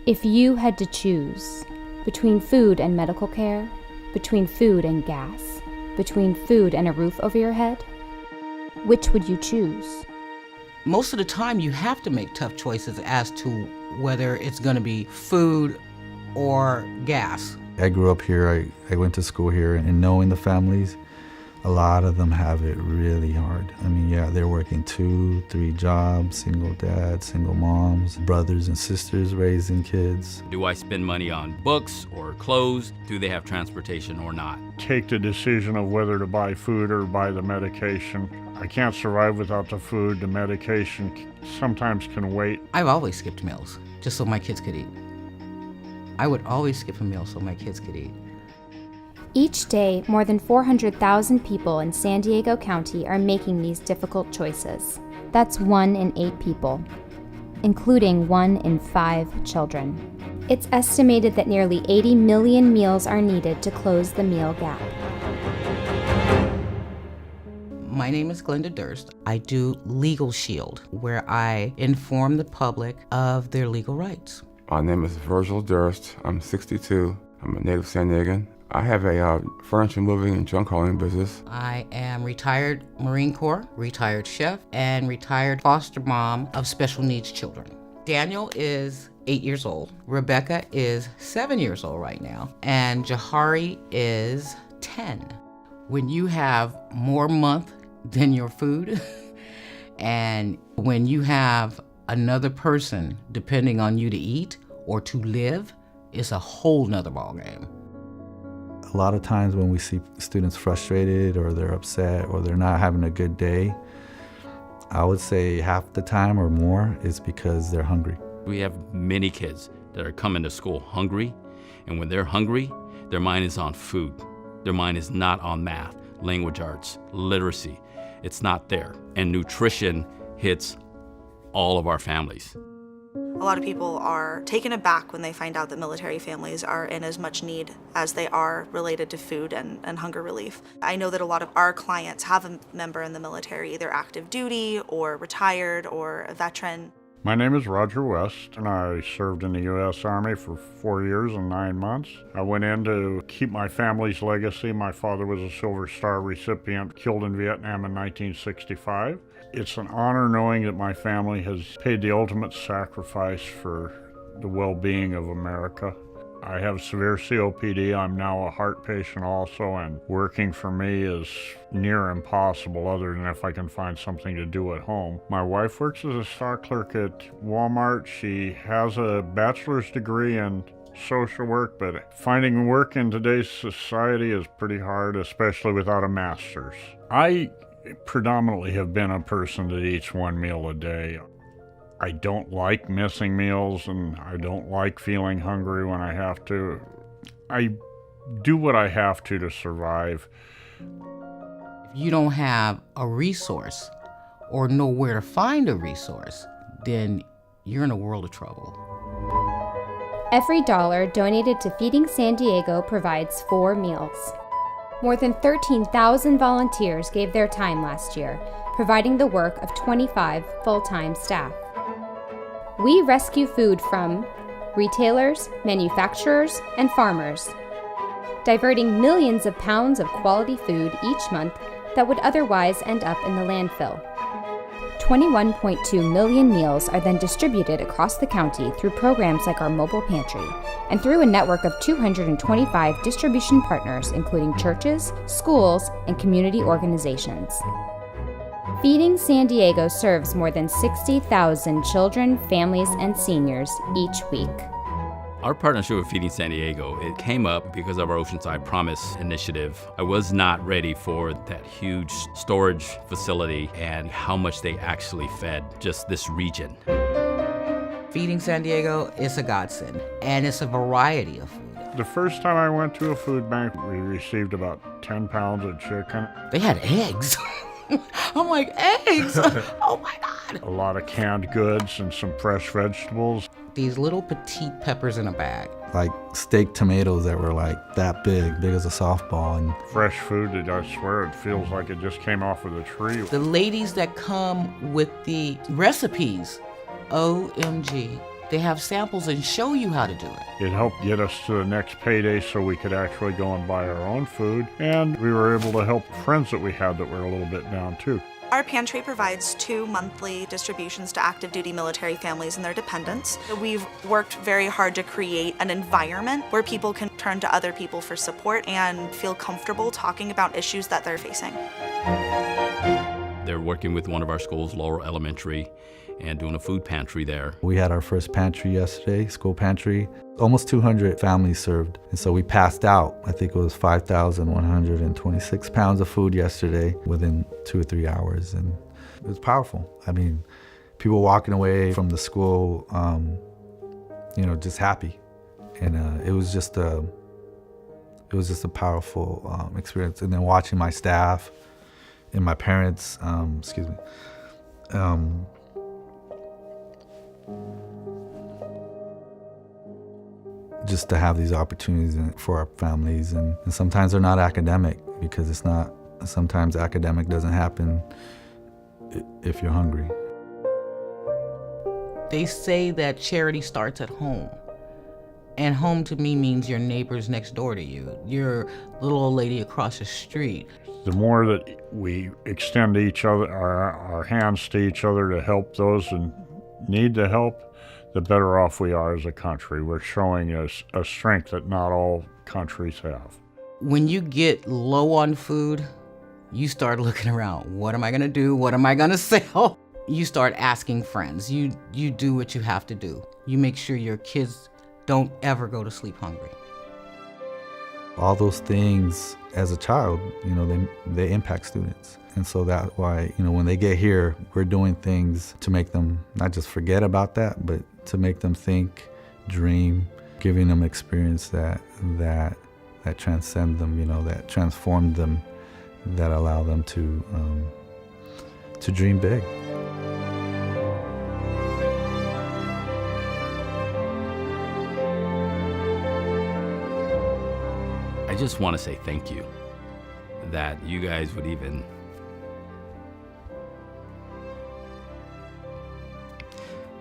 If you had to choose between food and medical care, between food and gas, between food and a roof over your head, which would you choose? Most of the time you have to make tough choices as to whether it's going to be food or gas. I grew up here, I went to school here, and knowing the families, a lot of them have it really hard. I mean, yeah, they're working 2, 3 jobs, single dads, single moms, brothers and sisters raising kids. Do I spend money on books or clothes? Do they have transportation or not? Take the decision of whether to buy food or buy the medication. I can't survive without the food. The medication sometimes can wait. I've always skipped meals just so my kids could eat. I would always skip a meal so my kids could eat. Each day, more than 400,000 people in San Diego County are making these difficult choices. That's 1 in 8 people, including 1 in 5 children. It's estimated that nearly 80 million meals are needed to close the meal gap. My name is Glenda Durst. I do Legal Shield, where I inform the public of their legal rights. My name is Virgil Durst. I'm 62. I'm a native San Diegan. I have a furniture moving and junk hauling business. I am retired Marine Corps, retired chef, and retired foster mom of special needs children. Daniel is 8 years old. Rebecca is 7 years old right now. And Jahari is 10. When you have more month than your food, and when you have another person depending on you to eat or to live, it's a whole nother ballgame. A lot of times when we see students frustrated or they're upset or they're not having a good day, I would say half the time or more is because they're hungry. We have many kids that are coming to school hungry, and when they're hungry, their mind is on food. Their mind is not on math, language arts, literacy. It's not there. And nutrition hits all of our families. A lot of people are taken aback when they find out that military families are in as much need as they are related to food and hunger relief. I know that a lot of our clients have a member in the military, either active duty or retired or a veteran. My name is Roger West, and I served in the U.S. Army for 4 years and 9 months. I went in to keep my family's legacy. My father was a Silver Star recipient, killed in Vietnam in 1965. It's an honor knowing that my family has paid the ultimate sacrifice for the well-being of America. I have severe COPD. I'm now a heart patient also, and working for me is near impossible other than if I can find something to do at home. My wife works as a stock clerk at Walmart. She has a bachelor's degree in social work, but finding work in today's society is pretty hard, especially without a master's. I predominantly have been a person that eats 1 meal a day. I don't like missing meals, and I don't like feeling hungry when I have to. I do what I have to survive. If you don't have a resource or know where to find a resource, then you're in a world of trouble. Every dollar donated to Feeding San Diego provides 4 meals. More than 13,000 volunteers gave their time last year, providing the work of 25 full-time staff. We rescue food from retailers, manufacturers, and farmers, diverting millions of pounds of quality food each month that would otherwise end up in the landfill. 21.2 million meals are then distributed across the county through programs like our mobile pantry and through a network of 225 distribution partners, including churches, schools, and community organizations. Feeding San Diego serves more than 60,000 children, families, and seniors each week. Our partnership with Feeding San Diego, it came up because of our Oceanside Promise initiative. I was not ready for that huge storage facility and how much they actually fed just this region. Feeding San Diego is a godsend, and it's a variety of food. The first time I went to a food bank, we received about 10 pounds of chicken. They had eggs. I'm like, eggs? Oh my God. A lot of canned goods and some fresh vegetables. These little petite peppers in a bag. Like steak tomatoes that were like that big as a softball. And fresh food that I swear it feels like it just came off of the tree. The ladies that come with the recipes, OMG, They have samples and show you how to do it. It helped get us to the next payday so we could actually go and buy our own food, and we were able to help friends that we had that were a little bit down too. Our pantry provides 2 monthly distributions to active duty military families and their dependents. We've worked very hard to create an environment where people can turn to other people for support and feel comfortable talking about issues that they're facing. They're working with one of our schools, Laurel Elementary, and doing a food pantry there. We had our first pantry yesterday, school pantry. Almost 200 families served. And so we passed out, I think it was 5,126 pounds of food yesterday within 2 or 3 hours. And it was powerful. I mean, people walking away from the school, just happy. And it was just a powerful experience. And then watching my staff and my parents, just to have these opportunities for our families. And sometimes they're not academic, because sometimes academic doesn't happen if you're hungry. They say that charity starts at home. And home to me means your neighbors next door to you, your little old lady across the street. The more that we extend each other, our hands to each other to help those in need to help, the better off we are as a country. We're showing a strength that not all countries have. When you get low on food, you start looking around. What am I gonna do? What am I gonna sell? You start asking friends. You do what you have to do. You make sure your kids don't ever go to sleep hungry. All those things as a child, they impact students. And so that's why, when they get here, we're doing things to make them not just forget about that, but to make them think, dream, giving them experience that transcend them, that transform them, that allow them to dream big. I just want to say thank you that you guys would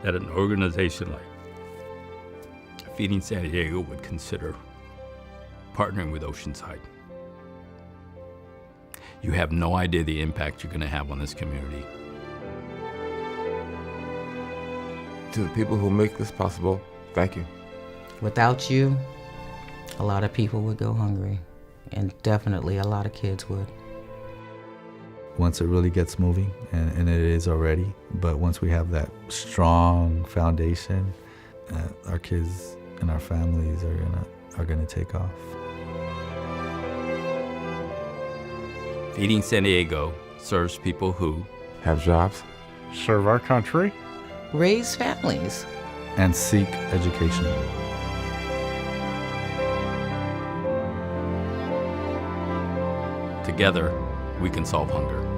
that an organization like Feeding San Diego would consider partnering with Oceanside. You have no idea the impact you're going to have on this community. To the people who make this possible, thank you. Without you, a lot of people would go hungry, and definitely a lot of kids would. Once it really gets moving, and it is already, but once we have that strong foundation, our kids and our families are gonna take off. Feeding San Diego serves people who have jobs, serve our country, raise families, and seek education. together we can solve hunger.